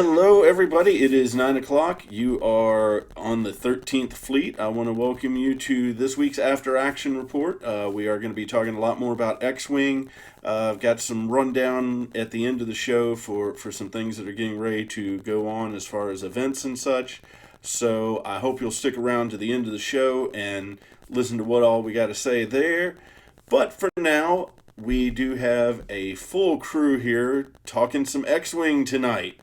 Hello, everybody. It is 9 o'clock. You are on the 13th Fleet. I want to welcome you to this week's After Action Report. We are going to be talking a lot more about X-Wing. I've got some rundown at the end of the show for some things that are getting ready to go on as far as events and such. So I hope you'll stick around to the end of the show and listen to what all we got to say there. But for now, we do have a full crew here talking some X-Wing tonight.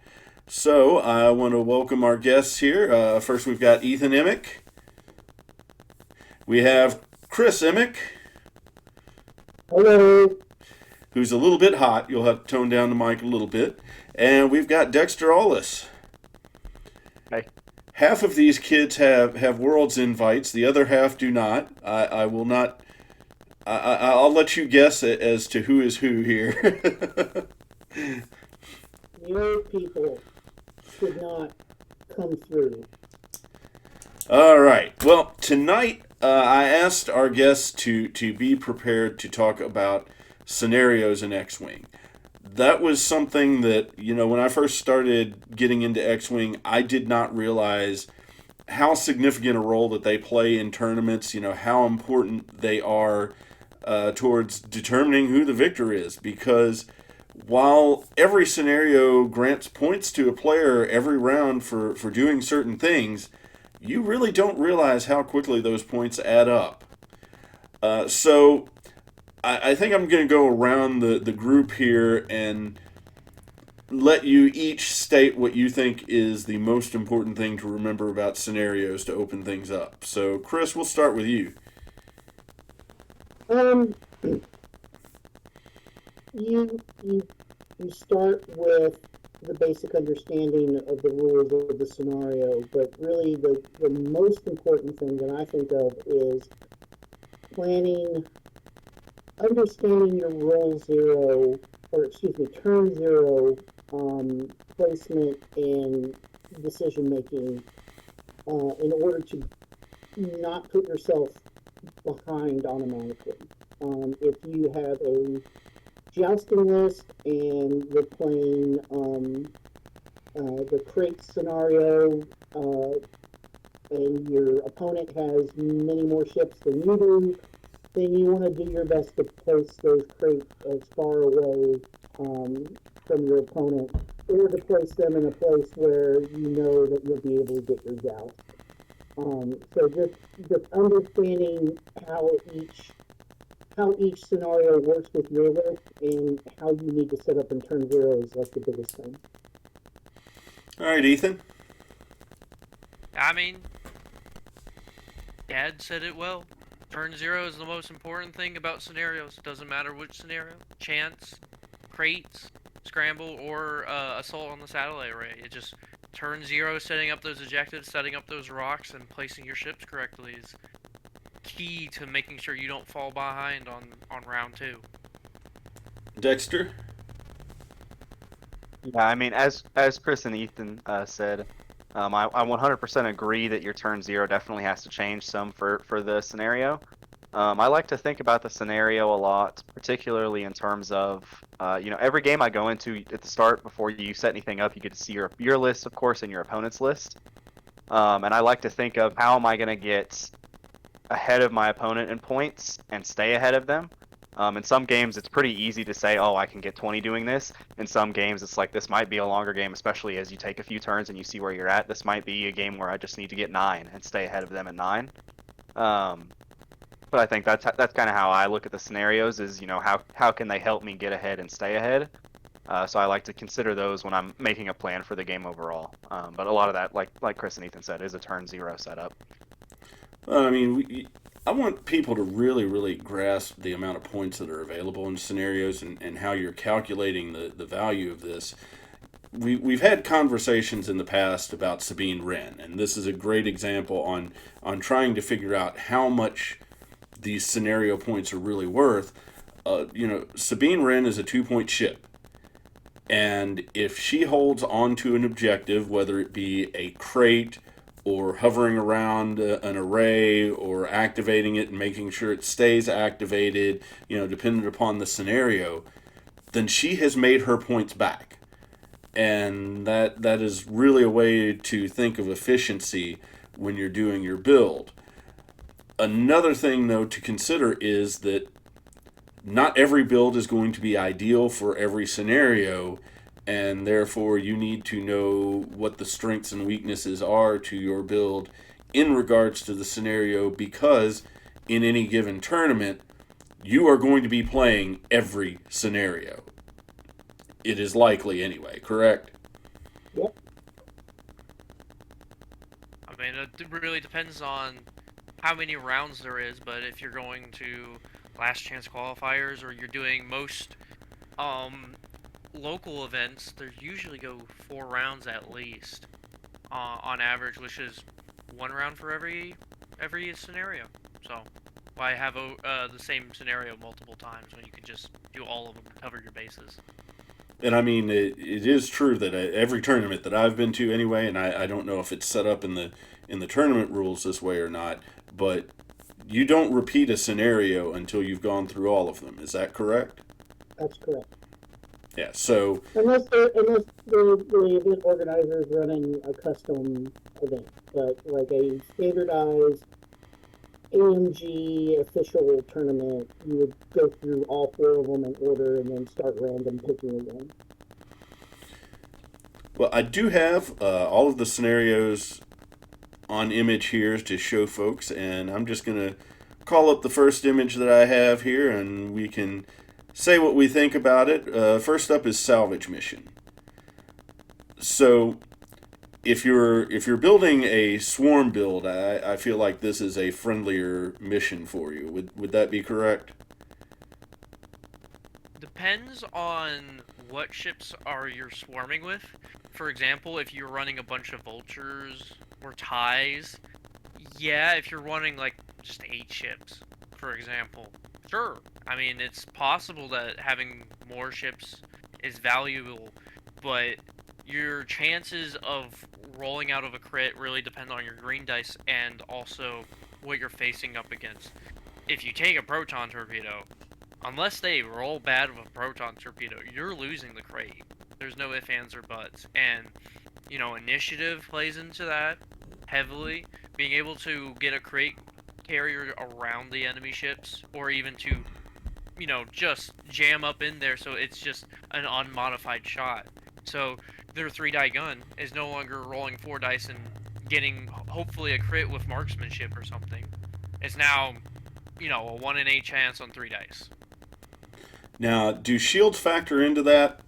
So, I want to welcome our guests here. First, we've got Ethan Emmick. We have Chris Emmick. Hello. Who's a little bit hot. You'll have to tone down the mic a little bit. And we've got Dexter Ollis. Hey. Half of these kids have Worlds invites. The other half do not. I will not... I'll let you guess as to who is who here. Your people should not come through. All right. Well, tonight I asked our guests to be prepared to talk about scenarios in X-Wing. That was something that, when I first started getting into X-Wing, I did not realize how significant a role that they play in tournaments, how important they are towards determining who the victor is. Because while every scenario grants points to a player every round for doing certain things, you really don't realize how quickly those points add up. So I think I'm going to go around the group here and let you each state what you think is the most important thing to remember about scenarios to open things up. So, Chris, we'll start with you. You start with the basic understanding of the rules of the scenario, but really the most important thing that I think of is understanding your turn zero placement and decision making in order to not put yourself behind automatically. If you have a jousting list and you're playing the crate scenario and your opponent has many more ships than you do, then you want to do your best to place those crates as far away from your opponent, or to place them in a place where you know that you'll be able to get your joust. So just understanding how each scenario works with your list and how you need to set up in turn zero is like the biggest thing. All right, Ethan. I mean, Dad said it well. Turn zero is the most important thing about scenarios. It doesn't matter which scenario. Chance, crates, scramble, or assault on the satellite array. It just turn zero, setting up those objectives, setting up those rocks, and placing your ships correctly is key to making sure you don't fall behind on round two. Dexter? Yeah, I mean, as Chris and Ethan said, I 100% agree that your turn zero definitely has to change some for the scenario. I like to think about the scenario a lot, particularly in terms of, every game I go into at the start, before you set anything up, you get to see your list, of course, and your opponent's list. And I like to think of how am I going to get ahead of my opponent in points and stay ahead of them. In some games, it's pretty easy to say, oh, I can get 20 doing this. In some games, it's like, this might be a longer game, especially as you take a few turns and you see where you're at. This might be a game where I just need to get 9 and stay ahead of them at 9. But I think that's kind of how I look at the scenarios is, how can they help me get ahead and stay ahead? So I like to consider those when I'm making a plan for the game overall. But a lot of that, like Chris and Ethan said, is a turn zero setup. I mean, I want people to really, really grasp the amount of points that are available in scenarios and how you're calculating the value of this. We've had conversations in the past about Sabine Wren, and this is a great example on trying to figure out how much these scenario points are really worth. Sabine Wren is a 2-point ship. And if she holds on to an objective, whether it be a crate or hovering around an array or activating it and making sure it stays activated, dependent upon the scenario, then she has made her points back. and that is really a way to think of efficiency when you're doing your build. Another thing, though, to consider is that not every build is going to be ideal for every scenario, and therefore you need to know what the strengths and weaknesses are to your build in regards to the scenario, because in any given tournament, you are going to be playing every scenario. It is likely anyway, correct? Yep. I mean, it really depends on how many rounds there is, but if you're going to last chance qualifiers or you're doing most local events, they usually go 4 rounds at least on average, which is 1 round for every scenario. So why have the same scenario multiple times when you can just do all of them and cover your bases? And I mean, it is true that every tournament that I've been to anyway, and I don't know if it's set up in the tournament rules this way or not, but you don't repeat a scenario until you've gone through all of them. Is that correct? That's correct. Yeah, so Unless the event organizer is running a custom event, but like a standardized AMG official tournament, you would go through all 4 of them in order and then start random picking again. well, I do have all of the scenarios on image here to show folks, and I'm just going to call up the first image that I have here, and we can say what we think about it. First up is salvage mission. So if you're building a swarm build, I feel like this is a friendlier mission for you. Would that be correct? Depends on what ships are you're swarming with. For example, if you're running a bunch of vultures or ties, yeah, if you're running like just 8 ships, for example, sure. I mean, it's possible that having more ships is valuable, but your chances of rolling out of a crit really depend on your green dice and also what you're facing up against. If you take a proton torpedo, unless they roll bad with a proton torpedo, you're losing the crate. There's no ifs, ands, or buts. And, initiative plays into that heavily. Being able to get a crate carrier around the enemy ships, or even to, just jam up in there so it's just an unmodified shot. So their 3-die gun is no longer rolling 4 dice and getting, hopefully, a crit with marksmanship or something. It's now, a 1 in 8 chance on 3 dice. Now, do shields factor into that?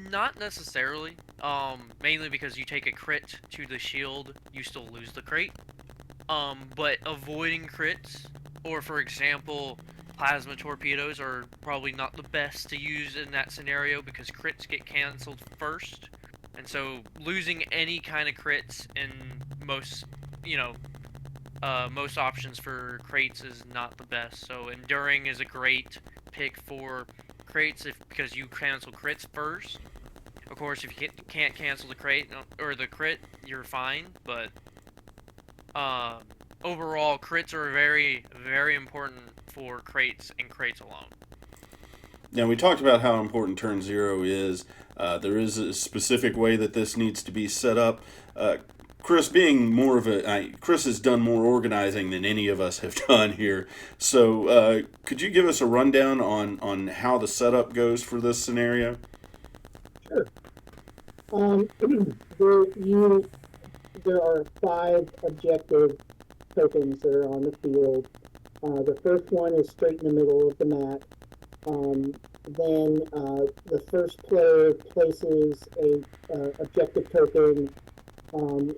Not necessarily. Mainly because you take a crit to the shield, you still lose the crate. But avoiding crits, or for example, plasma torpedoes are probably not the best to use in that scenario because crits get cancelled first. And so losing any kind of crits in most, most options for crates is not the best. So enduring is a great pick for crates because you cancel crits first. Of course, if you can't cancel the crate or the crit, you're fine. But overall, crits are very, very important for crates and crates alone. Now, we talked about how important turn 0 is. There is a specific way that this needs to be set up. Chris, being more of Chris has done more organizing than any of us have done here. So, could you give us a rundown on how the setup goes for this scenario? Sure. There are 5 objective tokens that are on the field. The first one is straight in the middle of the map. Then the first player places a objective token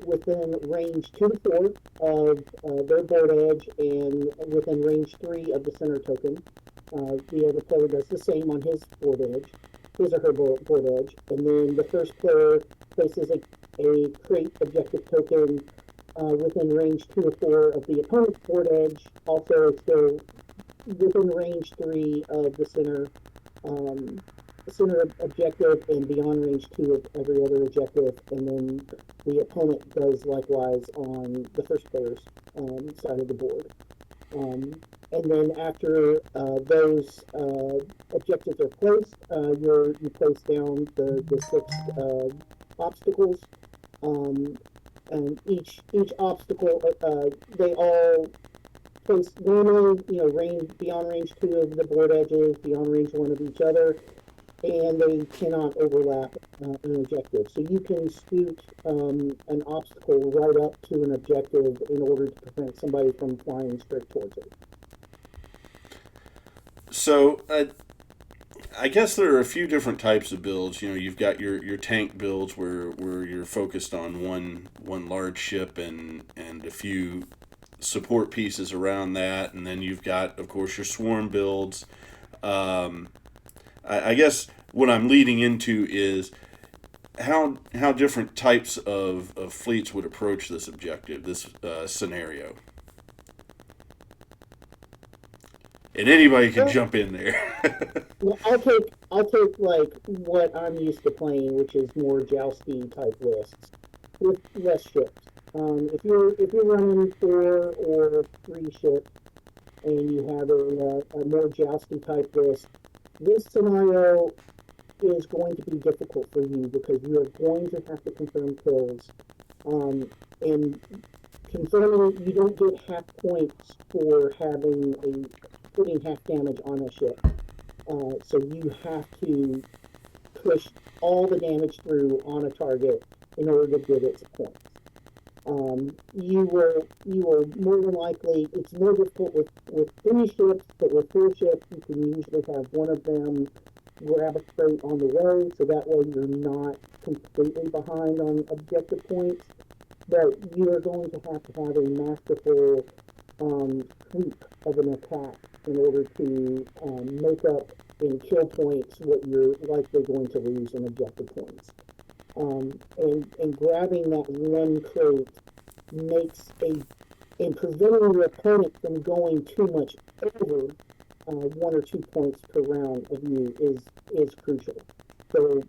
within range 2 to 4 of their board edge and within range 3 of the center token. The other player does the same on his board edge, his or her board edge, and then the first player places a crate objective token within range 2 or 4 of the opponent's board edge, also still within range 3 of the center objective and beyond range 2 of every other objective, and then the opponent does likewise on the first player's side of the board. And then after those objectives are placed, you place down the six obstacles, um, and each obstacle they all place normally, range beyond range 2 of the board edges, beyond range 1 of each other, and they cannot overlap an objective. So you can scoot an obstacle right up to an objective in order to prevent somebody from flying straight towards it. So I guess there are a few different types of builds. You've got your tank builds where you're focused on one large ship and a few support pieces around that, and then you've got, of course, your swarm builds. I guess what I'm leading into is how different types of fleets would approach this objective, this scenario. And anybody can jump in there. Well, I'll take like what I'm used to playing, which is more jousty type lists with less ships. If you're running 4 or 3 ships and you have a more jousty type list, this scenario is going to be difficult for you because you are going to have to confirm kills. And confirming, you don't get half points for putting half damage on a ship. So you have to push all the damage through on a target in order to get its points. You are more than likely, it's more difficult with 3 ships, but with 4 ships you can usually have one of them grab a crate on the way, so that way you're not completely behind on objective points. But you are going to have a masterful sweep of an attack in order to make up in kill points what you're likely going to lose in objective points. And grabbing that one crate makes and preventing your opponent from going too much over 1 or 2 points per round of you is crucial. So,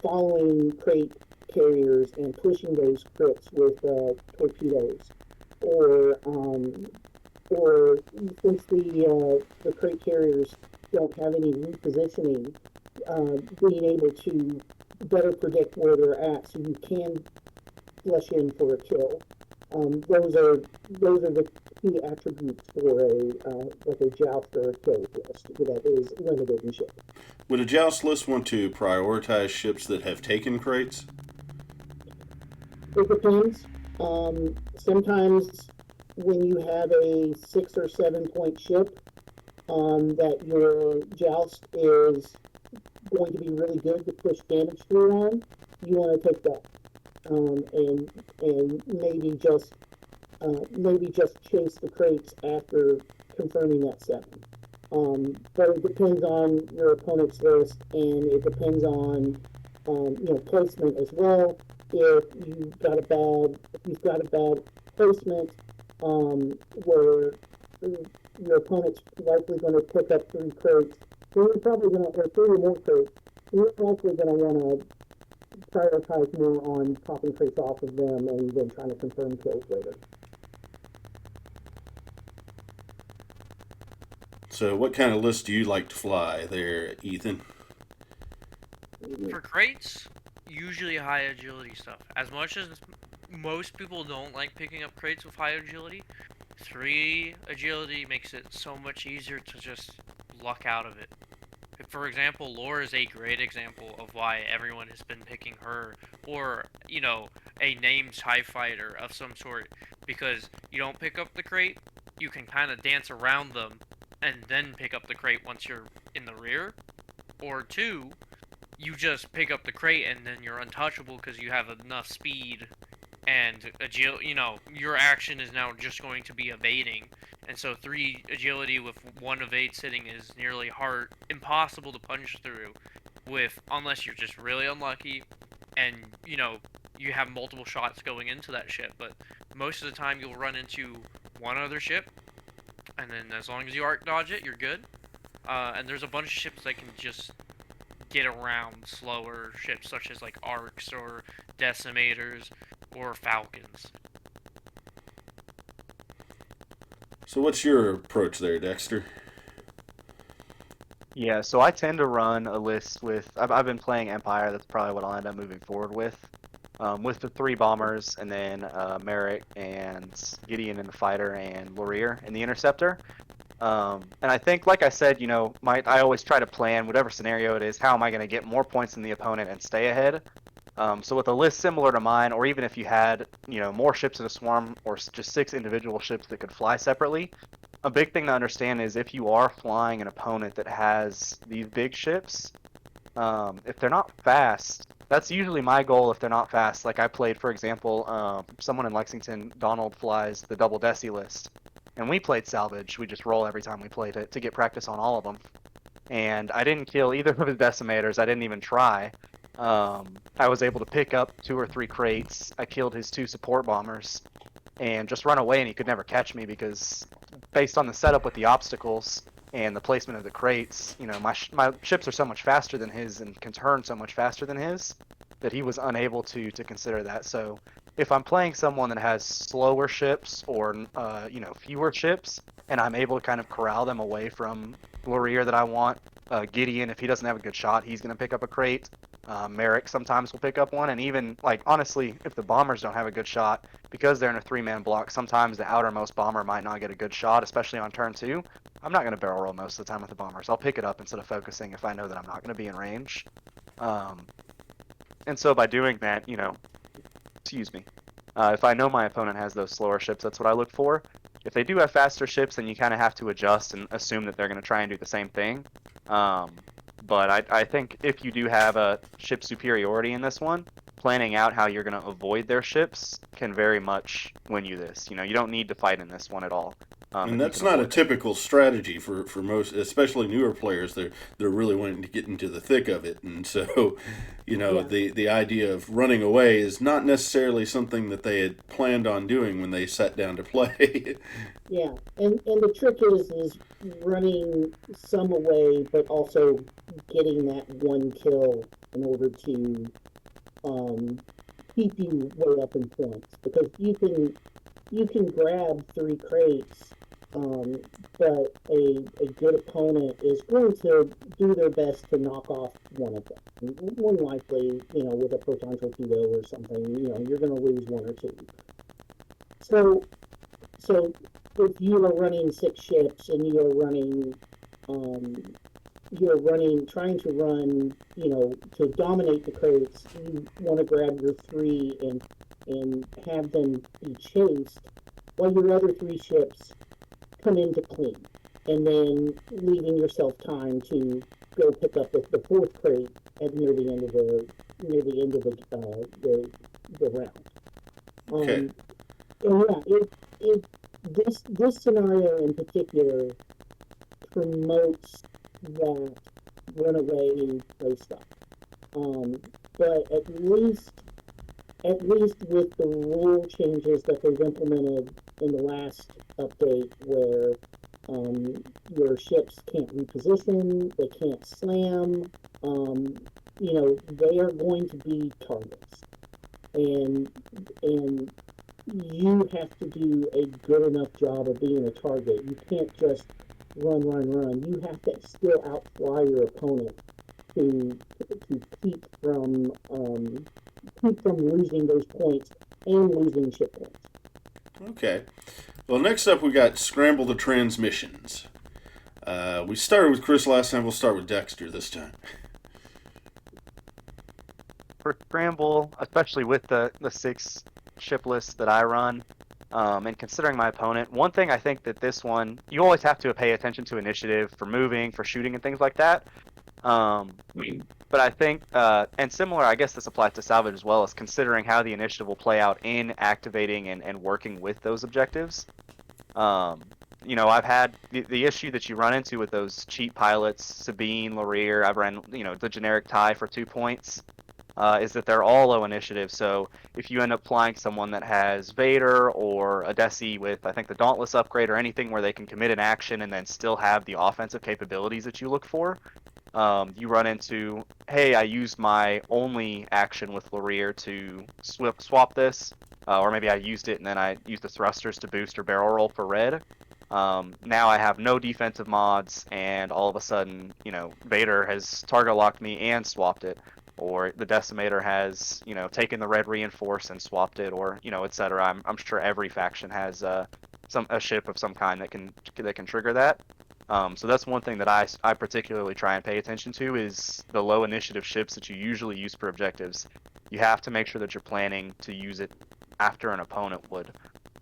following crate carriers and pushing those crits with torpedoes, or since the crate carriers don't have any repositioning, being able to better predict where they're at, so you can flush in for a kill. Those are the key attributes for a joust or a kill list that is limited in ship. Would a joust list want to prioritize ships that have taken crates? It depends. Sometimes when you have a 6 or 7 point ship, that your joust is going to be really good to push damage through on, you want to take that. And maybe just chase the crates after confirming that 7. But it depends on your opponent's list, and it depends on placement as well. If you've got a bad placement, where your opponent's likely going to pick up 3 crates, then you're probably going to, or 3 or more crates, you're likely going to want to prioritize more on popping crates off of them and then trying to confirm kills later. So what kind of list do you like to fly there, Ethan? For crates, usually high agility stuff. As much as most people don't like picking up crates with high agility, 3 agility makes it so much easier to just luck out of it. For example, Lore is a great example of why everyone has been picking her, or, a named TIE fighter of some sort, because you don't pick up the crate, you can kind of dance around them, and then pick up the crate once you're in the rear, or 2, you just pick up the crate and then you're untouchable because you have enough speed and your action is now just going to be evading. And so 3 agility with 1 evade sitting is nearly impossible to punch through unless you're just really unlucky and, you have multiple shots going into that ship. But most of the time you'll run into one other ship, and then as long as you arc dodge it, you're good. And there's a bunch of ships that can just get around slower ships, such as like arcs or decimators or falcons. So what's your approach there, Dexter? Yeah, so I tend to run a list with. I've been playing Empire. That's probably what I'll end up moving forward with the three bombers, and then Merrick and Gideon in the fighter, and Laurier in the interceptor. And I think, like I said, I always try to plan whatever scenario it is. How am I going to get more points than the opponent and stay ahead? So with a list similar to mine, or even if you had, more ships in a swarm, or just 6 individual ships that could fly separately, a big thing to understand is if you are flying an opponent that has these big ships, if they're not fast, that's usually my goal. If they're not fast, like I played, for example, someone in Lexington, Donald, flies the double Desi list, and we played salvage. We just roll every time we played it to get practice on all of them. And I didn't kill either of his decimators. I didn't even try. I was able to pick up 2 or 3 crates. I killed his 2 support bombers, and just run away, and he could never catch me because, based on the setup with the obstacles and the placement of the crates, my ships are so much faster than his and can turn so much faster than his that he was unable to consider that. So if I'm playing someone that has slower ships or fewer ships, and I'm able to kind of corral them away from Laurier that I want, Gideon, if he doesn't have a good shot, he's going to pick up a crate. Merrick sometimes will pick up one, and even, like, honestly, if the bombers don't have a good shot, because they're in a 3-man block, sometimes the outermost bomber might not get a good shot, especially on turn 2. I'm not going to barrel roll most of the time with the bombers. I'll pick it up instead of focusing if I know that I'm not going to be in range. And so by doing that, excuse me, if I know my opponent has those slower ships, that's what I look for. If they do have faster ships, then you kind of have to adjust and assume that they're going to try and do the same thing. But I think if you do have a ship superiority in this one, planning out how you're going to avoid their ships can very much win you this. You don't need to fight in this one at all. And that's not a typical strategy for most, especially newer players. They're really wanting to get into the thick of it, and so, the idea of running away is not necessarily something that they had planned on doing when they sat down to play. Yeah, and the trick is running some away, but also getting that one kill in order to keep you way up in points, because you can grab 3 crates, but a good opponent is going to do their best to knock off one of them. More than likely, with a proton torpedo or something, you're going to lose 1 or 2. So if you are running 6 ships and trying to run, to dominate the crates, you want to grab your 3 and have them be chased while your other 3 ships come in to clean, and then leaving yourself time to go pick up the 4th crate at near the end of the round. Okay. And yeah, this scenario in particular promotes that runaway play style. But at least with the rule changes that they've implemented in the last update, where your ships can't reposition, they can't slam, they are going to be targets, and you have to do a good enough job of being a target. You can't just run. You have to still outfly your opponent to keep from losing those points and losing ship points. Okay. Well, next up we got Scramble the Transmissions. We started with Chris last time. We'll start with Dexter this time. For Scramble, especially with the 6 ship list that I run, and considering my opponent, one thing I think that this one, you always have to pay attention to initiative for moving, for shooting, and things like that. But I think, and similar, I guess this applies to salvage as well, is considering how the initiative will play out in activating and working with those objectives. I've had the issue that you run into with those cheap pilots, Sabine, Laurier, I've run, the generic tie for 2 points, is that they're all low initiative. So if you end up flying someone that has Vader or a Desi with, I think, the Dauntless upgrade or anything where they can commit an action and then still have the offensive capabilities that you look for, you run into, hey, I used my only action with Laurier to swap this, or maybe I used it and then I used the thrusters to boost or barrel roll for red. Now I have no defensive mods, and all of a sudden, Vader has target locked me and swapped it, or the Decimator has, taken the red reinforce and swapped it, or etc. I'm sure every faction has a ship of some kind that can trigger that. So that's one thing that I particularly try and pay attention to is the low initiative ships that you usually use for objectives. You have to make sure that you're planning to use it after an opponent would.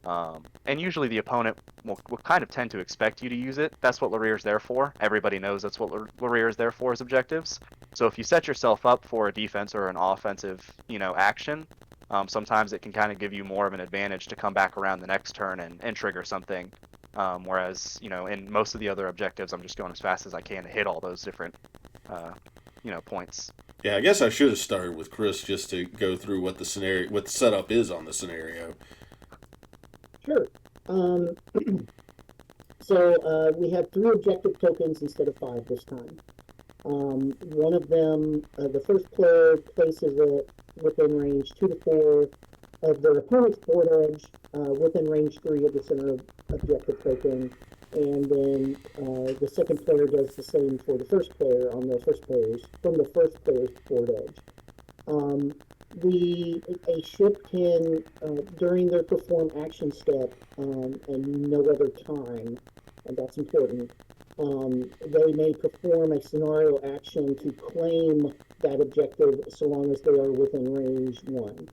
And usually the opponent will kind of tend to expect you to use it. That's what Larir's there for. Everybody knows that's what Larir is there for, is objectives. So if you set yourself up for a defense or an offensive, action, sometimes it can kind of give you more of an advantage to come back around the next turn and trigger something. Whereas, in most of the other objectives, I'm just going as fast as I can to hit all those different, points. Yeah, I guess I should have started with Chris just to go through what the setup is on the scenario. Sure. So we have 3 objective tokens instead of 5 this time. One of them, the first player places it within range 2 to 4 of their opponent's board edge, within range 3 of the center objective token, and then the second player does the same for the first player from the first player's board edge. A ship can, during their perform action step, and no other time, and that's important, they may perform a scenario action to claim that objective so long as they are within range 1.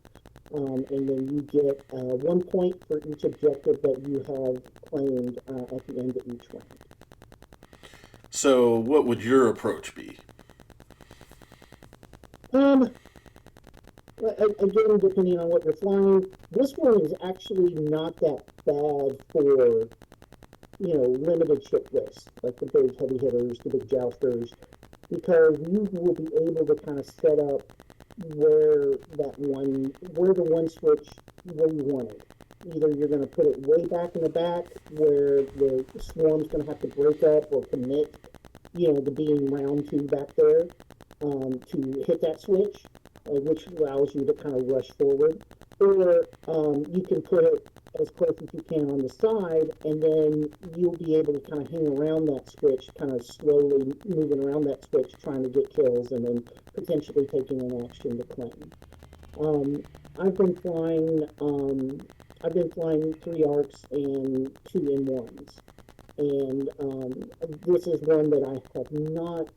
And then you get 1 point for each objective that you have claimed at the end of each round. So what would your approach be? Again, depending on what you're flying, this one is actually not that bad for, limited ship lists, like the big heavy hitters, the big jousters, because you will be able to kind of set up where the one switch where you want it. Either you're going to put it way back in the back where the swarm's going to have to break up or commit, to being round 2 back there to hit that switch, which allows you to kind of rush forward. Or you can put it as close as you can on the side, and then you'll be able to kind of hang around that switch, kind of slowly moving around that switch, trying to get kills, and then potentially taking an action to claim. I've been flying 3 arcs and 2 M1s, and this is one that I have not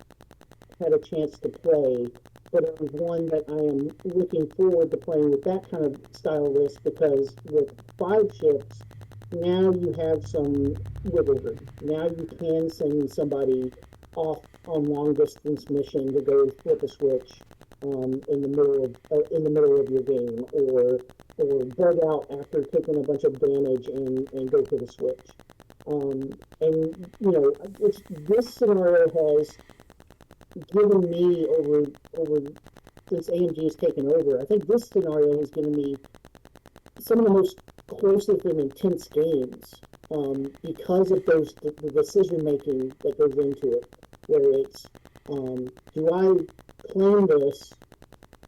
had a chance to play, but it was one that I am looking forward to playing with that kind of style list, because with 5 ships, now you have some wiggle room. Now you can send somebody off on long distance mission to go flip a switch in the middle of your game, or bug out after taking a bunch of damage and go for the switch. This scenario has given me over since AMG has taken over, I think this scenario has given me some of the most closest and intense games, because of the decision making that goes into it, where it's do I claim this,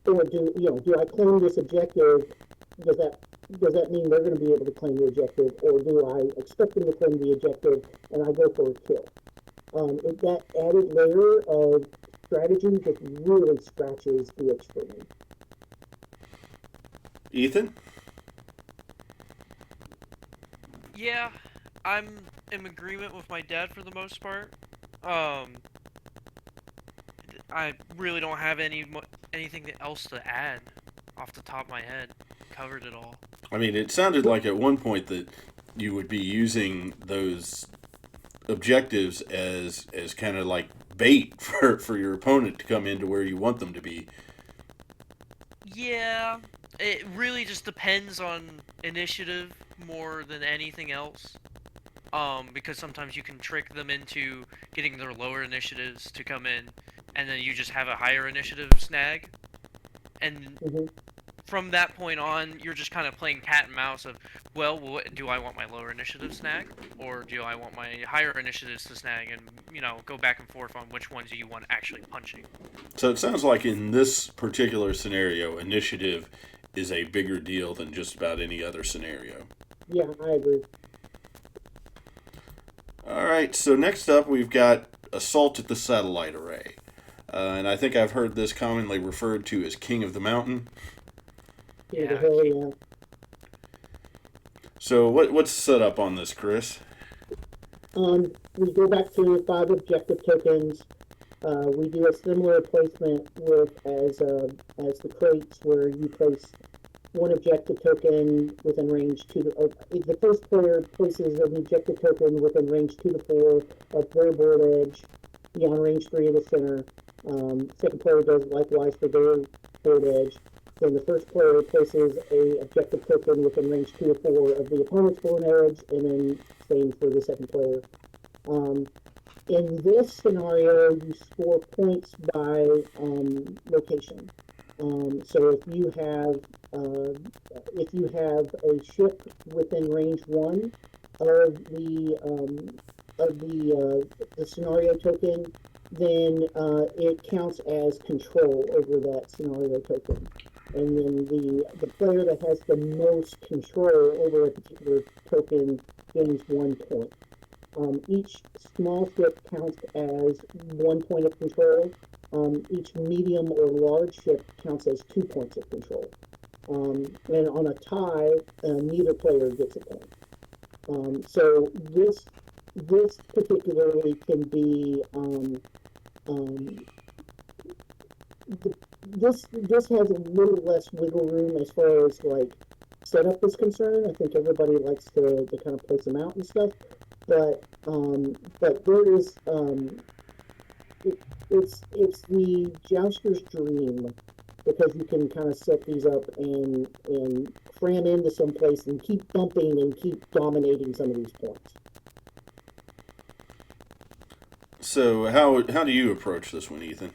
or do I claim this objective? Does that mean they're going to be able to claim the objective, or do I expect them to claim the objective and I go for a kill? That added layer of strategy just really scratches the itch for me. Ethan? Yeah, I'm in agreement with my dad for the most part. I really don't have anything else to add off the top of my head. Covered it all. I mean, it sounded like at one point that you would be using those objectives as kind of like bait for your opponent to come into where you want them to be. Yeah, it really just depends on initiative more than anything else. Because sometimes you can trick them into getting their lower initiatives to come in, and then you just have a higher initiative snag. And from that point on, you're just kind of playing cat and mouse of, well, what, do I want my lower initiative snag, or do I want my higher initiatives to snag, and, go back and forth on which ones you want actually punching. So it sounds like in this particular scenario, initiative is a bigger deal than just about any other scenario. Yeah, I agree. All right, so next up we've got Assault at the Satellite Array. And I think I've heard this commonly referred to as King of the Mountain. Yeah, the Yeah, hell yeah. So what's the setup on this, Chris? We go back to 5 objective tokens. We do a similar placement as the crates, where you place one objective token within range 2 to the first player places an objective token within range 2 to 4 of their board edge, beyond range 3 of the center. Second player does likewise for their board edge. Then the first player places a objective token within range 2 to 4 of the opponent's board edge, and then same for the second player. In this scenario, you score points by location. So if you have a ship within range 1 of the scenario token, then it counts as control over that scenario token. And then the player that has the most control over a particular token gains 1 point. Each small ship counts as 1 point of control. Each medium or large ship counts as 2 points of control. And on a tie, neither player gets a point. So this particularly can be this has a little less wiggle room as far as like setup is concerned. I think everybody likes to kind of place them out and stuff, but there is it's the jouster's dream, because you can kind of set these up and cram into some place and keep bumping and keep dominating some of these points. So how do you approach this one, Ethan?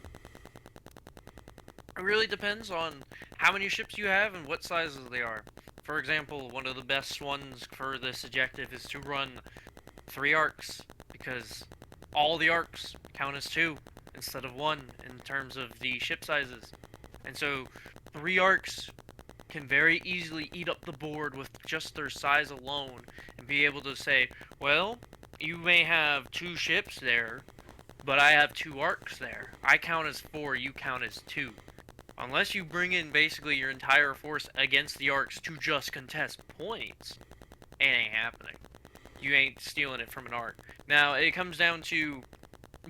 It really depends on how many ships you have and what sizes they are. For example, one of the best ones for this objective is to run 3 arcs, because all the arcs count as 2 instead of 1 in terms of the ship sizes. And so 3 arcs can very easily eat up the board with just their size alone, and be able to say, well, you may have 2 ships there, but I have 2 arcs there. I count as 4, you count as 2. Unless you bring in basically your entire force against the arcs to just contest points, it ain't happening. You ain't stealing it from an arc. Now, it comes down to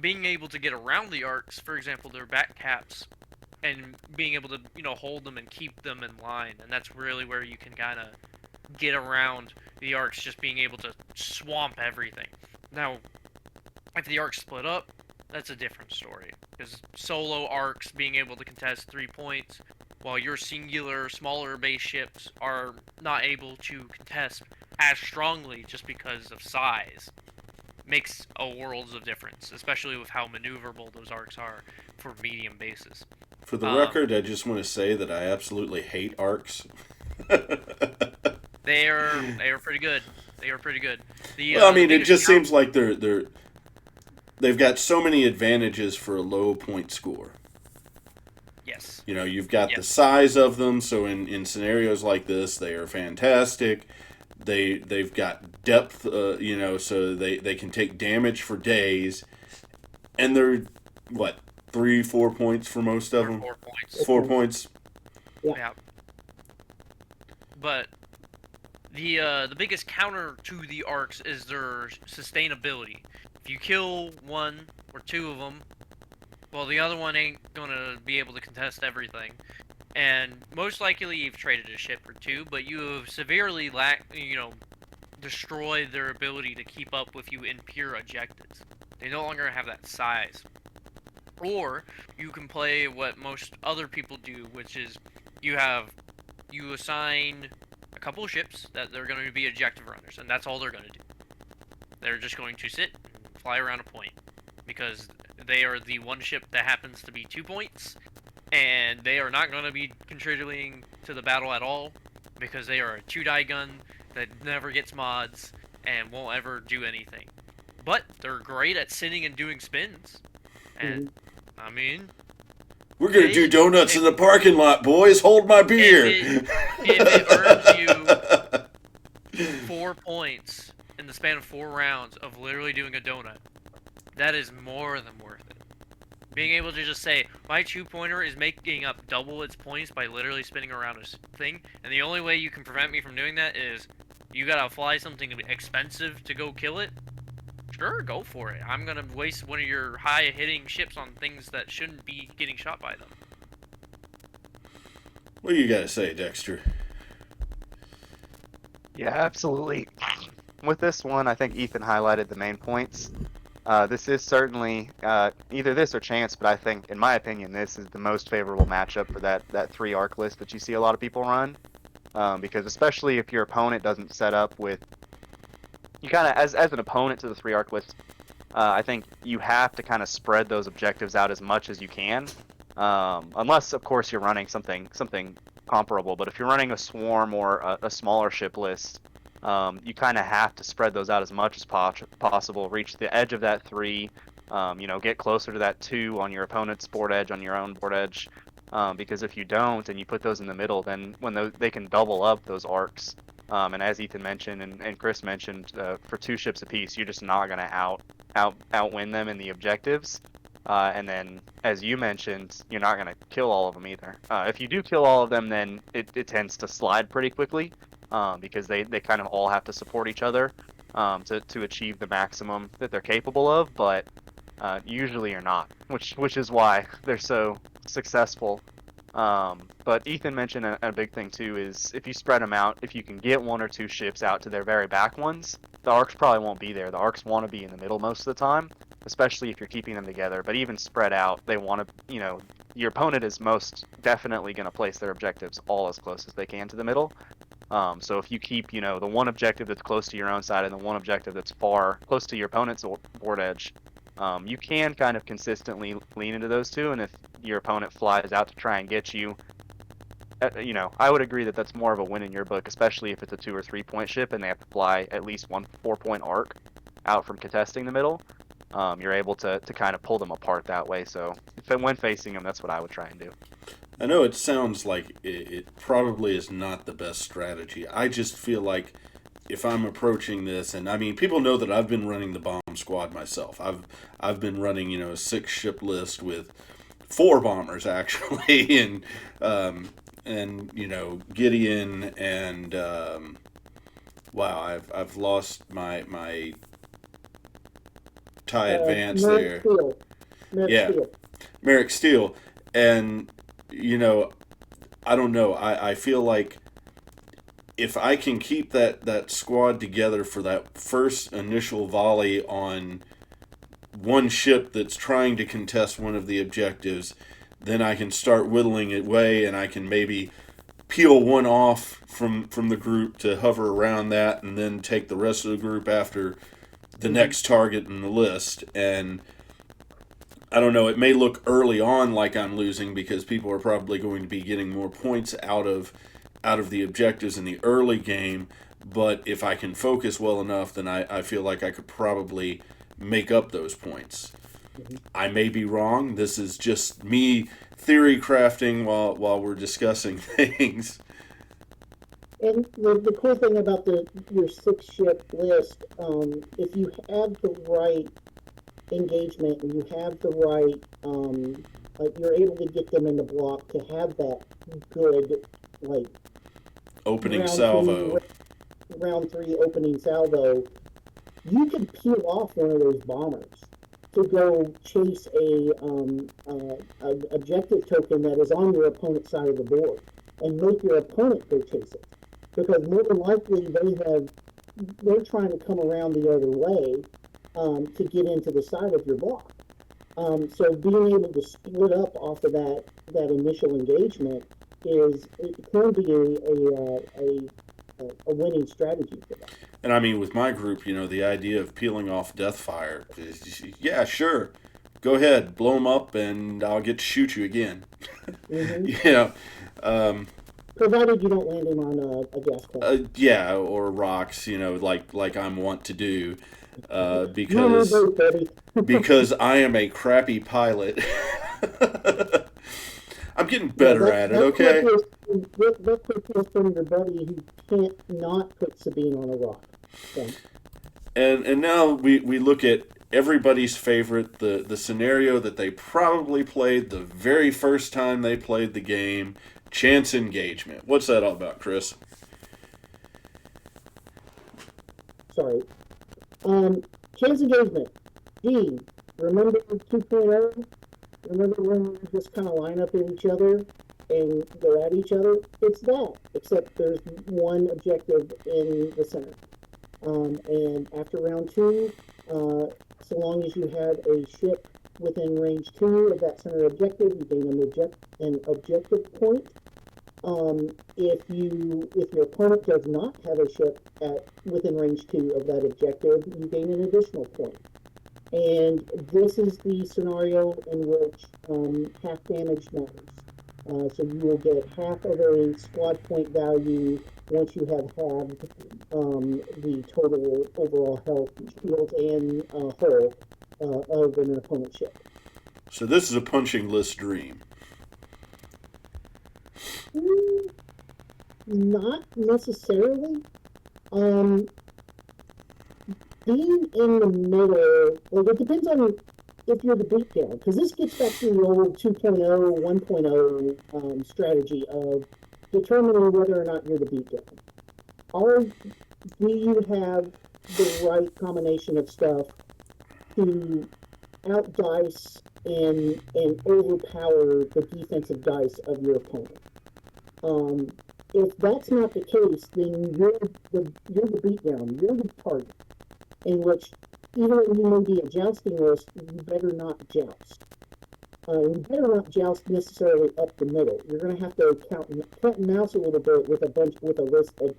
being able to get around the arcs, for example, their back caps, and being able to, hold them and keep them in line. And that's really where you can kind of get around the arcs, just being able to swamp everything. Now, if the arcs split up, that's a different story, because solo arcs being able to contest 3 points, while your singular, smaller base ships are not able to contest as strongly just because of size, makes a worlds of difference, especially with how maneuverable those arcs are for medium bases. For the record, I just want to say that I absolutely hate arcs. They are pretty good. They are pretty good. Well, I mean, it just seems like they've got so many advantages for a low point score. Yes. You've got the size of them, so in scenarios like this, they are fantastic. They've got depth, so they can take damage for days, and they're 3-4 points for most of them. 4 points. 4 points. Yeah. But the biggest counter to the arcs is their sustainability. If you kill 1 or 2 of them, well, the other one ain't gonna be able to contest everything. And most likely you've traded a ship or 2, but you have severely destroyed their ability to keep up with you in pure objectives. They no longer have that size. Or you can play what most other people do, which is you assign a couple of ships that they're going to be objective runners, and that's all they're going to do. They're just going to sit and fly around a point, because they are the one ship that happens to be 2 points, and they are not going to be contributing to the battle at all, because they are a 2-die gun that never gets mods and won't ever do anything. But they're great at sitting and doing spins. And, I mean... We're going to do donuts in the parking lot, boys. Hold my beer. If it earns you 4 points in the span of 4 rounds of literally doing a donut, that is more than worth it. Being able to just say, my 2-pointer is making up double its points by literally spinning around a thing, and the only way you can prevent me from doing that is you gotta fly something expensive to go kill it. Sure, go for it. I'm gonna waste one of your high-hitting ships on things that shouldn't be getting shot by them. What do you got to say, Dexter? Yeah, absolutely. With this one, I think Ethan highlighted the main points. This is certainly either this or chance, but I think, in my opinion, this is the most favorable matchup for that 3 arc list that you see a lot of people run. Because especially if your opponent doesn't set up with, you kind of, as an opponent to the 3 arc list, I think you have to kind of spread those objectives out as much as you can. Unless, of course, you're running something comparable. But if you're running a swarm or a smaller ship list, you kind of have to spread those out as much as possible. Reach the edge of that 3, get closer to that 2 on your opponent's board edge, on your own board edge. Because if you don't and you put those in the middle, then when they can double up those arcs. And as Ethan mentioned and Chris mentioned, for 2 ships apiece, you're just not going to outwin them in the objectives. And then, as you mentioned, you're not going to kill all of them either. If you do kill all of them, then it tends to slide pretty quickly, because they kind of all have to support each other to achieve the maximum that they're capable of, but usually you're not, which is why they're so successful. But Ethan mentioned a big thing too is if you spread them out, if you can get 1 or 2 ships out to their very back ones, the arcs probably won't be there. The arcs want to be in the middle most of the time, especially if you're keeping them together. But even spread out, they want to, your opponent is most definitely going to place their objectives all as close as they can to the middle. So if you keep, the one objective that's close to your own side and the one objective that's far close to your opponent's board edge, you can kind of consistently lean into those 2. And if your opponent flies out to try and get you, I would agree that that's more of a win in your book, especially if it's a 2 or 3 point ship and they have to fly at least 1 4-point arc out from contesting the middle. You're able to kind of pull them apart that way. So when facing them, that's what I would try and do. I know it sounds like it probably is not the best strategy. I just feel like if I'm approaching this, and I mean, people know that I've been running the bomb squad myself. I've been running, a 6 ship list with 4 bombers actually, and Gideon and wow, I've lost my TIE advance there. Merrick Steele, and I don't know. I feel like if I can keep that squad together for that first initial volley on one ship that's trying to contest one of the objectives, then I can start whittling it away, and I can maybe peel one off from the group to hover around that, and then take the rest of the group after the next target in the list. And I don't know, it may look early on like I'm losing because people are probably going to be getting more points out of the objectives in the early game, but if I can focus well enough, then I feel like I could probably make up those points. I may be wrong. This is just me theory crafting while we're discussing things. And the cool thing about your 6 ship list, if you have the right engagement and you have the right, you're able to get them in the block to have that good, Opening salvo. Round 3 opening salvo, you can peel off one of those bombers to go chase a objective token that is on your opponent's side of the board and make your opponent go chase it. Because more than likely they're trying to come around the other way to get into the side of your block. So being able to split up off of that initial engagement can be a winning strategy for that. And I mean, with my group, the idea of peeling off Deathfire, yeah, sure, go ahead, blow them up, and I'll get to shoot you again. Provided you don't land him on a gas cloud. Yeah, or rocks, like I'm wont to do, because because I am a crappy pilot. I'm getting better at it, okay? That quick was from your buddy who can't not put Sabine on a rock. So. And now we look at everybody's favorite, the scenario that they probably played the very first time they played the game, chance engagement. What's that all about, Chris? Sorry. Chance engagement. D. Remember 2.0? Remember when you just kind of line up at each other and go at each other? It's that, except there's one objective in the center. And after round two, so long as you have a ship within range 2 of that center objective, you gain an objective point. If your opponent does not have a ship at within range 2 of that objective, you gain an additional point. And this is the scenario in which half damage matters. So you will get half of a squad point value once you have halved the total overall health, shield, and hull of an opponent's ship. So this is a punching list dream. Not necessarily. Being in the middle, like it depends on if you're the beatdown, because this gets back to the old 2.0, 1.0 strategy of determining whether or not you're the beatdown. Do you have the right combination of stuff to outdice and overpower the defensive dice of your opponent? If that's not the case, then you're the beatdown, you're the target, in which even though you may be a jousting list, you better not joust. You better not joust necessarily up the middle. You're going to have to cat and mouse a little bit with a list that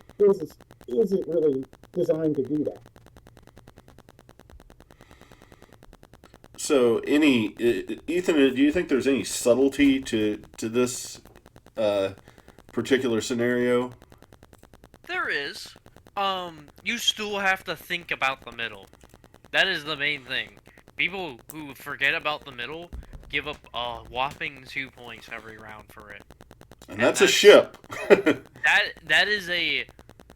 isn't really designed to do that. So, Ethan, do you think there's any subtlety to this particular scenario? There is. You still have to think about the middle. That is the main thing. People who forget about the middle give up a whopping 2 points every round for it. And that's a ship. That is a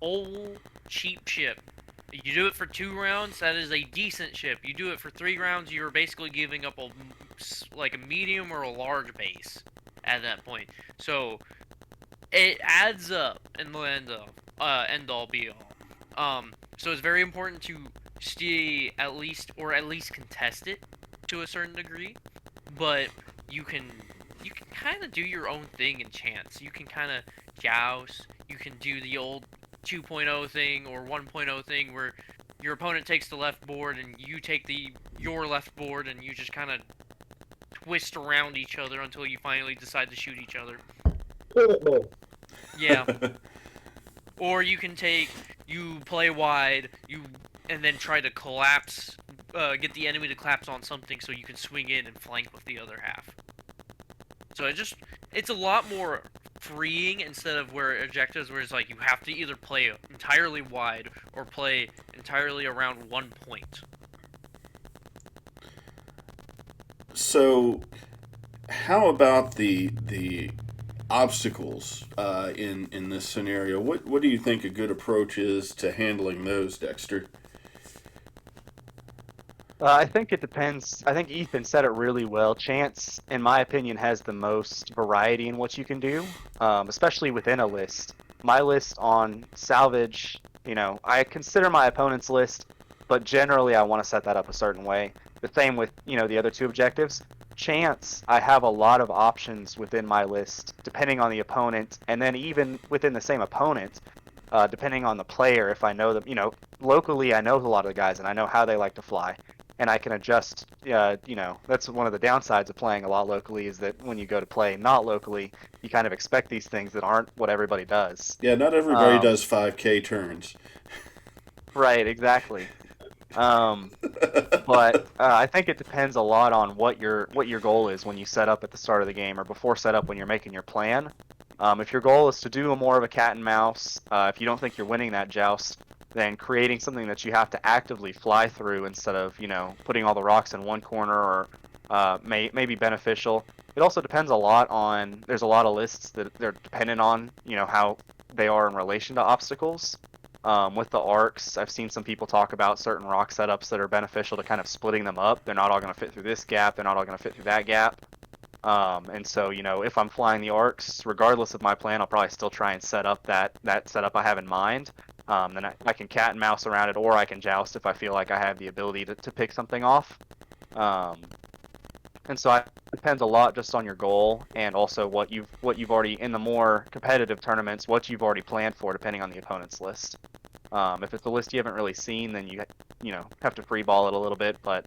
old cheap ship. You do it for 2 rounds, that is a decent ship. You do it for 3 rounds, you're basically giving up a medium or a large base at that point. So it adds up in the end all be all. So it's very important to stay at least contest it to a certain degree, but you can kind of do your own thing in chance. You can kind of joust. You can do the old 2.0 thing or 1.0 thing where your opponent takes the left board and you take your left board, and you just kind of twist around each other until you finally decide to shoot each other. Toilet bowl. Yeah. Or you play wide, and then try to collapse, get the enemy to collapse on something so you can swing in and flank with the other half. So it's a lot more freeing instead of where objectives where it's like you have to either play entirely wide or play entirely around 1 point. So, how about the obstacles in this scenario? What do you think a good approach is to handling those, Dexter? I think it depends. I think Ethan said it really well. Chance, in my opinion, has the most variety in what you can do, especially within a list. My list on salvage, I consider my opponent's list, but generally I want to set that up a certain way. The same with, the other 2 objectives. Chance, I have a lot of options within my list, depending on the opponent, and then even within the same opponent, depending on the player, if I know them, locally I know a lot of the guys, and I know how they like to fly. And I can adjust, that's one of the downsides of playing a lot locally, is that when you go to play not locally, you kind of expect these things that aren't what everybody does. Yeah, not everybody does 5K turns. Right, exactly. But I think it depends a lot on what your goal is when you set up at the start of the game or before setup when you're making your plan. If your goal is to do more of a cat and mouse, if you don't think you're winning that joust, then creating something that you have to actively fly through instead of, putting all the rocks in one corner or may be beneficial. It also depends a lot on, there's a lot of lists that they're dependent on, how they are in relation to obstacles. With the arcs, I've seen some people talk about certain rock setups that are beneficial to kind of splitting them up. They're not all going to fit through this gap. They're not all going to fit through that gap. And so, if I'm flying the arcs, regardless of my plan, I'll probably still try and set up that setup I have in mind. Then I can cat and mouse around it, or I can joust if I feel like I have the ability to pick something off. And so it depends a lot just on your goal, and also what you've already, in the more competitive tournaments, what you've already planned for, depending on the opponent's list. If it's a list you haven't really seen, then you have to free ball it a little bit. But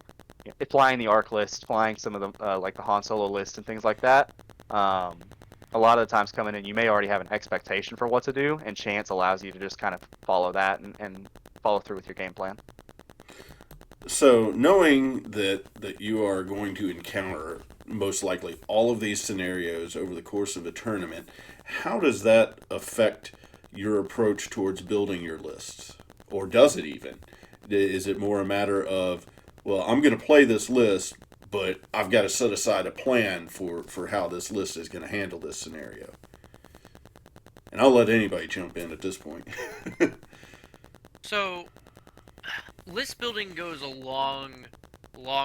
flying the arc list, flying some of the like the Han Solo list and things like that, a lot of the times coming in, you may already have an expectation for what to do, and chance allows you to just kind of follow that and follow through with your game plan. So, knowing that you are going to encounter most likely all of these scenarios over the course of a tournament, how does that affect your approach towards building your lists? Or does it even? Is it more a matter of, well, I'm going to play this list, but I've got to set aside a plan for how this list is going to handle this scenario? And I'll let anybody jump in at this point. So, list building goes a long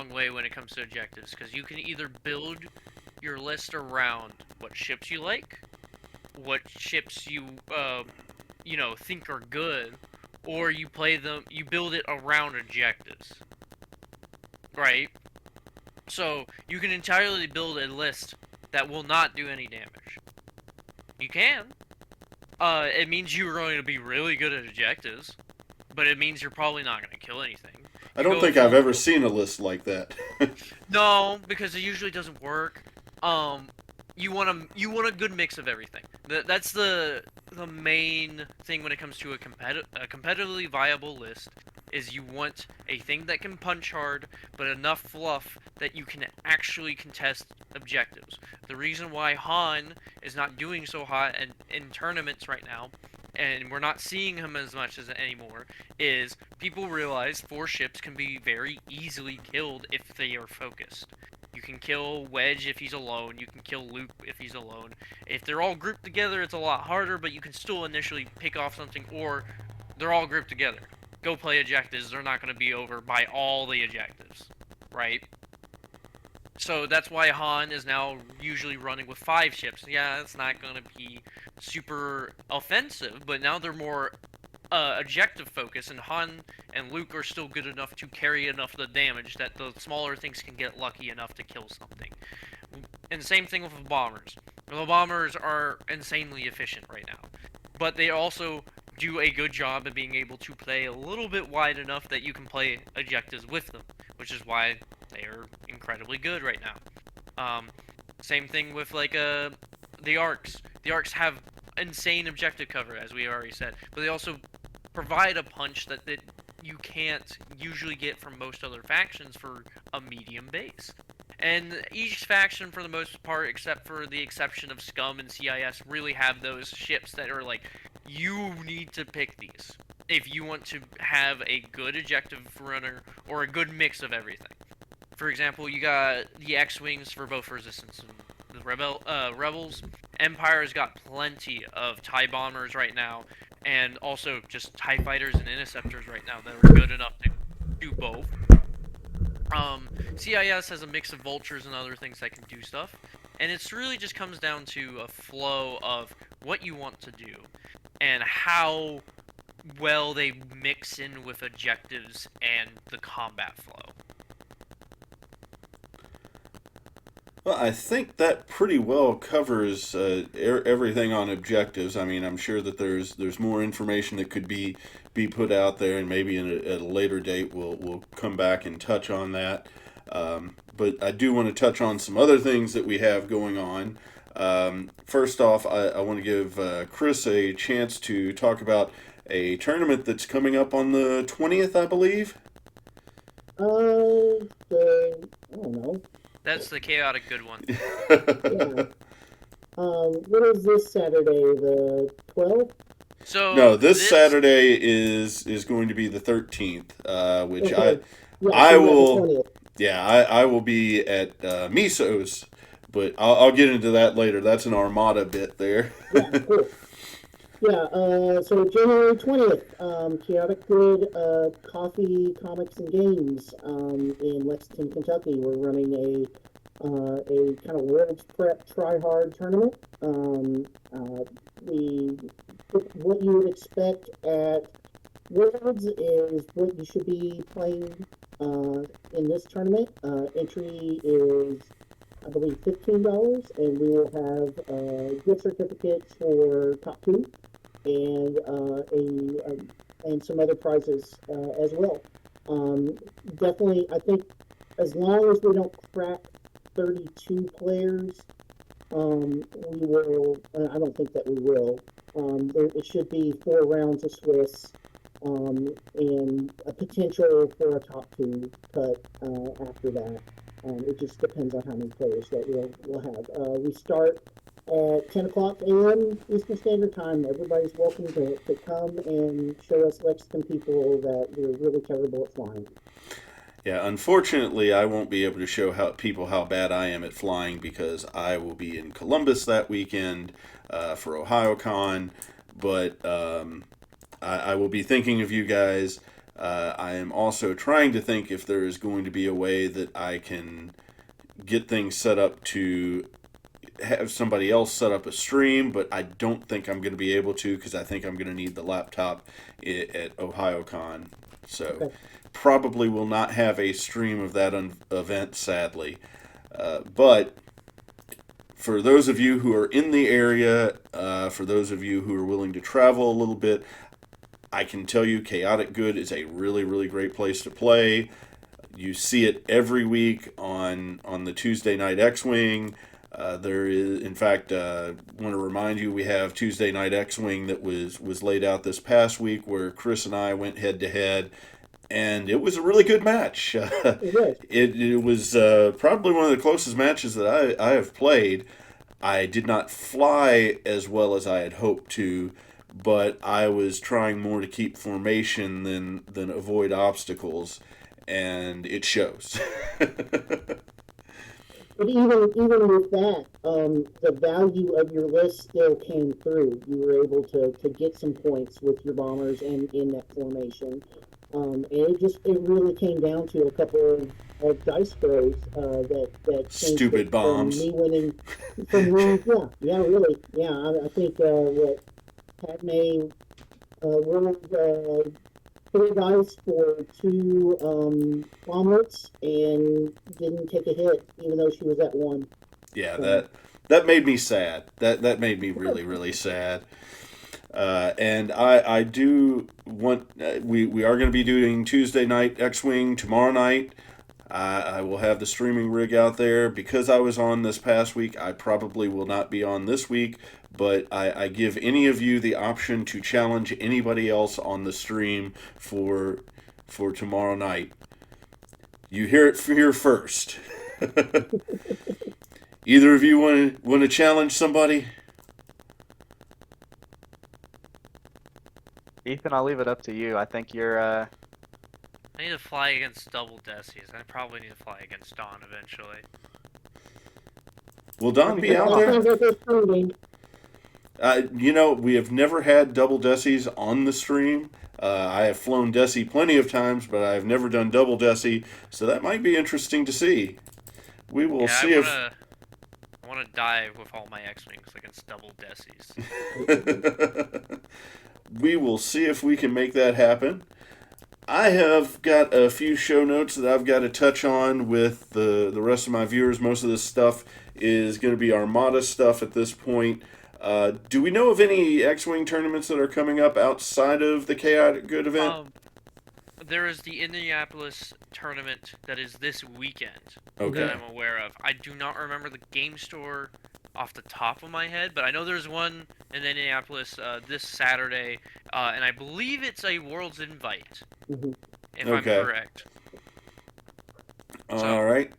way when it comes to objectives, because you can either build your list around what ships you like, what ships you think are good, or you build it around objectives, right? So you can entirely build a list that will not do any damage. You can. It means you're going to be really good at objectives, but it means you're probably not going to kill anything. I don't think I've ever seen a list like that. No, because it usually doesn't work. You want a good mix of everything. That's the main thing when it comes to a competitively viable list. Is you want a thing that can punch hard, but enough fluff that you can actually contest objectives. The reason why Han is not doing so hot in tournaments right now, and we're not seeing him as much as anymore, is people realize 4 ships can be very easily killed if they are focused. You can kill Wedge if he's alone, you can kill Luke if he's alone. If they're all grouped together, it's a lot harder, but you can still initially pick off something, or they're all grouped together. Go play objectives, they're not going to be over by all the objectives, right? So that's why Han is now usually running with 5 ships. Yeah, it's not going to be super offensive, but now they're more objective focused, and Han and Luke are still good enough to carry enough of the damage that the smaller things can get lucky enough to kill something. And same thing with the bombers. The bombers are insanely efficient right now, but they also do a good job of being able to play a little bit wide enough that you can play objectives with them, which is why they are incredibly good right now. Same thing with the arcs. The arcs have insane objective cover, as we already said, but they also provide a punch that you can't usually get from most other factions for a medium base. And each faction, for the most part, except for the exception of Scum and CIS, really have those ships that are like, you need to pick these if you want to have a good objective runner or a good mix of everything. For example, you got the X-Wings for both Resistance and the Rebels. Empire's got plenty of TIE bombers right now, and also just TIE fighters and interceptors right now that are good enough to do both. CIS has a mix of vultures and other things that can do stuff, and it's really just comes down to a flow of what you want to do and how well they mix in with objectives and the combat flow. Well, I think that pretty well covers everything on objectives. I mean, I'm sure that there's more information that could be put out there, and maybe at a later date we'll come back and touch on that. But I do want to touch on some other things that we have going on. First off, I want to give Chris a chance to talk about a tournament that's coming up on the 20th, I believe. I don't know. That's the chaotic good one. Yeah. What is this Saturday, the 12th? So No, this Saturday is going to be the 13th, which Okay. Yeah, I so will. the 20th. Yeah, I will be at Miso's, but I'll get into that later. That's an Armada bit there. Yeah, cool. So January 20th, Chaotic Good Coffee, Comics, and Games in Lexington, Kentucky. We're running a kind of World's Prep Try Hard tournament. We What you would expect at Worlds is what you should be playing in this tournament. Entry is, I believe, $15, and we will have gift certificates for top two and and some other prizes as well. Definitely, I think as long as we don't crack 32 players, we will. I don't think that we will. It should be 4 rounds of Swiss, and a potential for a top two cut after that. It just depends on how many players that we'll have. We start at 10 o'clock a.m. Eastern Standard Time. Everybody's welcome to come and show us Lexington people that we're really terrible at flying. Yeah, unfortunately, I won't be able to show how bad I am at flying because I will be in Columbus that weekend for OhioCon. But I will be thinking of you guys. I am also trying to think if there is going to be a way that I can get things set up to have somebody else set up a stream, but I don't think I'm going to be able to because I think I'm going to need the laptop at OhioCon. So Okay. probably will not have a stream of that event, sadly. But for those of you who are in the area, for those of you who are willing to travel a little bit, I can tell you Chaotic Good is a really, really great place to play. You see it every week on the Tuesday Night X-Wing. There is, in fact, want to remind you we have Tuesday Night X-Wing that was laid out this past week where Chris and I went head-to-head, and it was a really good match. It was probably one of the closest matches that I have played. I did not fly as well as I had hoped to, but I was trying more to keep formation than avoid obstacles, and it shows. But even with that, the value of your list still came through. You were able to get some points with your bombers and in that formation. And it really came down to a couple of dice throws that changed Stupid it from bombs. me winning. From me, yeah, really, yeah. I think what Padme rolled 3 dice for 2 omelets and didn't take a hit, even though she was at 1. Yeah, So, that made me sad. That made me really, really sad. And I do want we are going to be doing Tuesday night X-Wing tomorrow night. I will have the streaming rig out there. Because I was on this past week, I probably will not be on this week, but I give any of you the option to challenge anybody else on the stream for tomorrow night. You hear it here first. Either of you want to challenge somebody? Ethan, I'll leave it up to you. I think you're. I need to fly against double Desies. I probably need to fly against Dawn eventually. Will Don be out that there? sounds like a fun game. We have never had double Desies on the stream. I have flown Desi plenty of times, but I have never done double Desi, so that might be interesting to see. We will see I want to die with all my X-Wings against double Desies. We will see if we can make that happen. I have got a few show notes that I've got to touch on with the rest of my viewers. Most of this stuff is going to be Armada stuff at this point. Do we know of any X-Wing tournaments that are coming up outside of the Chaotic Good event? There is the Indianapolis tournament that is this weekend Okay. that I'm aware of. I do not remember the game store off the top of my head, but I know there's one in Indianapolis this Saturday, and I believe it's a World's Invite, Mhm. if Okay. I'm correct. All right.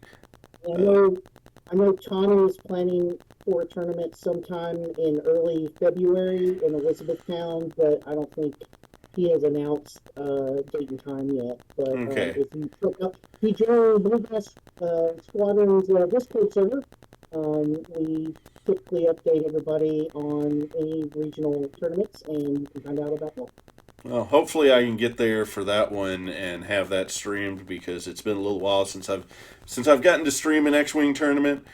I know Tawny is planning for a tournament sometime in early February in Elizabethtown, but I don't think he has announced date and time yet. But Okay. if you join Bluegrass Squadron's Discord server, we quickly update everybody on any regional tournaments, and you can find out about that. Well, hopefully I can get there for that one and have that streamed because it's been a little while since I've gotten to stream an X-wing tournament.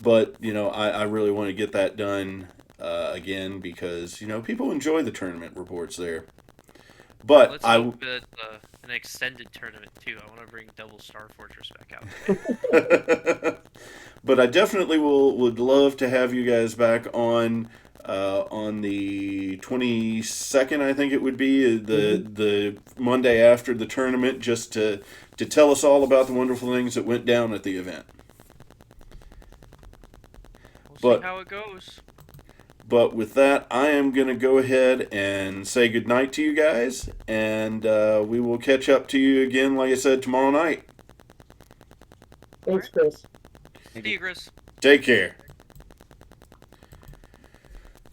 But I really want to get that done again because people enjoy the tournament reports there. But Let's hope it's an extended tournament too. I want to bring double Star Fortress back out. But I definitely would love to have you guys back on the 22nd, I think it would be the Monday after the tournament, just to tell us all about the wonderful things that went down at the event. We'll see how it goes. But with that, I am going to go ahead and say goodnight to you guys, and we will catch up to you again, like I said, tomorrow night. Thanks, Chris. See you, Chris. Take care.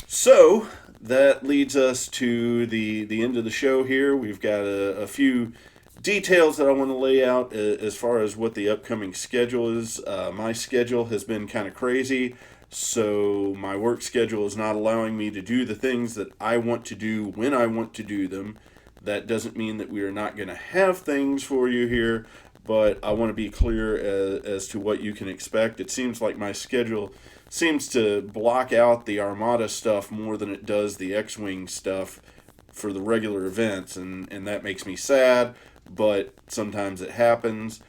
So, that leads us to the end of the show here. We've got a few details that I want to lay out as far as what the upcoming schedule is. My schedule has been kind of crazy, so my work schedule is not allowing me to do the things that I want to do when I want to do them. That doesn't mean that we are not going to have things for you here, but I want to be clear as to what you can expect. It seems like my schedule seems to block out the Armada stuff more than it does the X-Wing stuff for the regular events, and that makes me sad, but sometimes it happens.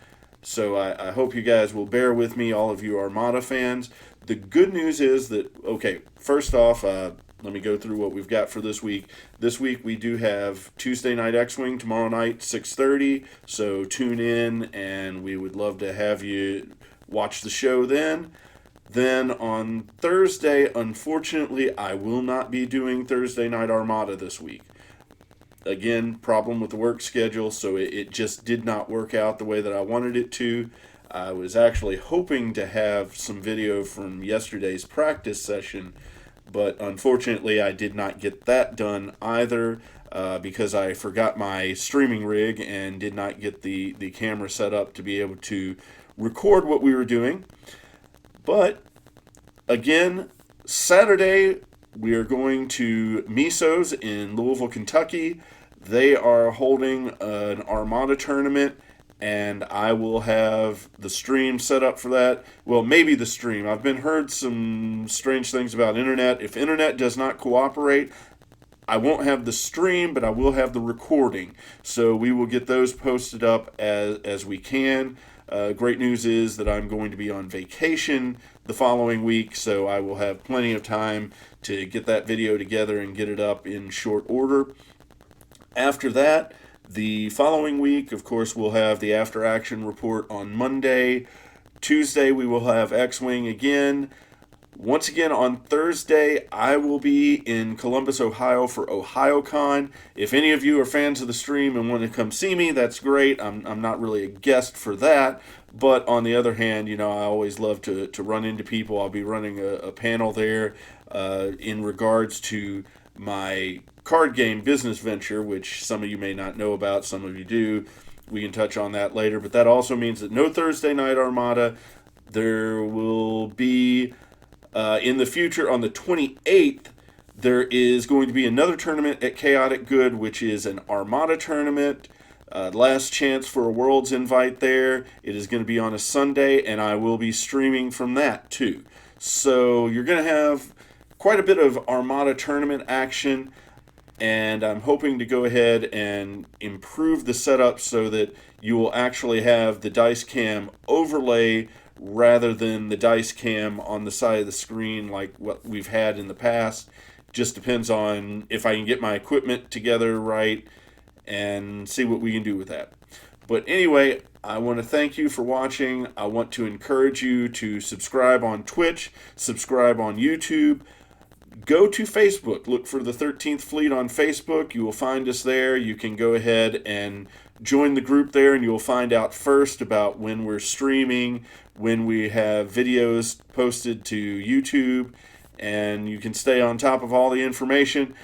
So I hope you guys will bear with me, all of you Armada fans. The good news is that, okay, first off, let me go through what we've got for this week. This week we do have Tuesday Night X-Wing, tomorrow night, 6:30, so tune in, and we would love to have you watch the show then. Then on Thursday, unfortunately, I will not be doing Thursday Night Armada this week. Again, problem with the work schedule, so it just did not work out the way that I wanted it to. I was actually hoping to have some video from yesterday's practice session, but unfortunately I did not get that done either because I forgot my streaming rig and did not get the camera set up to be able to record what we were doing. But, again, Saturday, we are going to Miso's in Louisville, Kentucky. They are holding an Armada tournament, and I will have the stream set up for that. Well, maybe the stream. I've been heard some strange things about internet. If internet does not cooperate, I won't have the stream, but I will have the recording. So we will get those posted up as we can. Great news is that I'm going to be on vacation the following week, so I will have plenty of time to get that video together and get it up in short order. After that, the following week, of course, we'll have the After Action report on Monday. Tuesday, we will have X-Wing again. Once again, on Thursday, I will be in Columbus, Ohio for OhioCon. If any of you are fans of the stream and want to come see me, that's great. I'm not really a guest for that. But on the other hand, I always love to run into people. I'll be running a panel there in regards to my card game business venture, which some of you may not know about, some of you do. We can touch on that later. But that also means that no Thursday Night Armada. There will be... in the future, on the 28th, there is going to be another tournament at Chaotic Good, which is an Armada tournament. Last chance for a Worlds invite there. It is going to be on a Sunday, and I will be streaming from that, too. So you're going to have quite a bit of Armada tournament action, and I'm hoping to go ahead and improve the setup so that you will actually have the dice cam overlay rather than the dice cam on the side of the screen like what we've had in the past. Just depends on if I can get my equipment together right and see what we can do with that. But anyway, I want to thank you for watching. I want to encourage you to subscribe on Twitch, subscribe on YouTube. Go to Facebook. Look for the 13th Fleet on Facebook. You will find us there. You can go ahead and join the group there, and you'll find out first about when we're streaming, when we have videos posted to YouTube, and you can stay on top of all the information.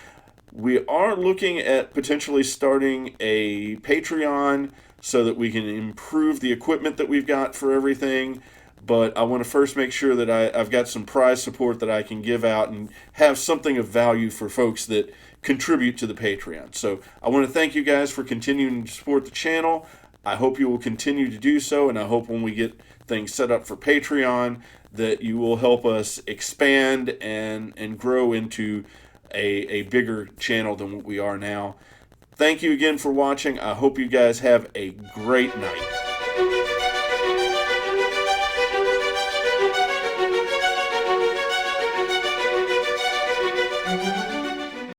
We are looking at potentially starting a Patreon so that we can improve the equipment that we've got for everything. but I want to first make sure that I've got some prize support that I can give out and have something of value for folks that contribute to the Patreon. So I want to thank you guys for continuing to support the channel. I hope you will continue to do so, and I hope when we get things set up for Patreon that you will help us expand and grow into a bigger channel than what we are now. Thank you again for watching. I hope you guys have a great night.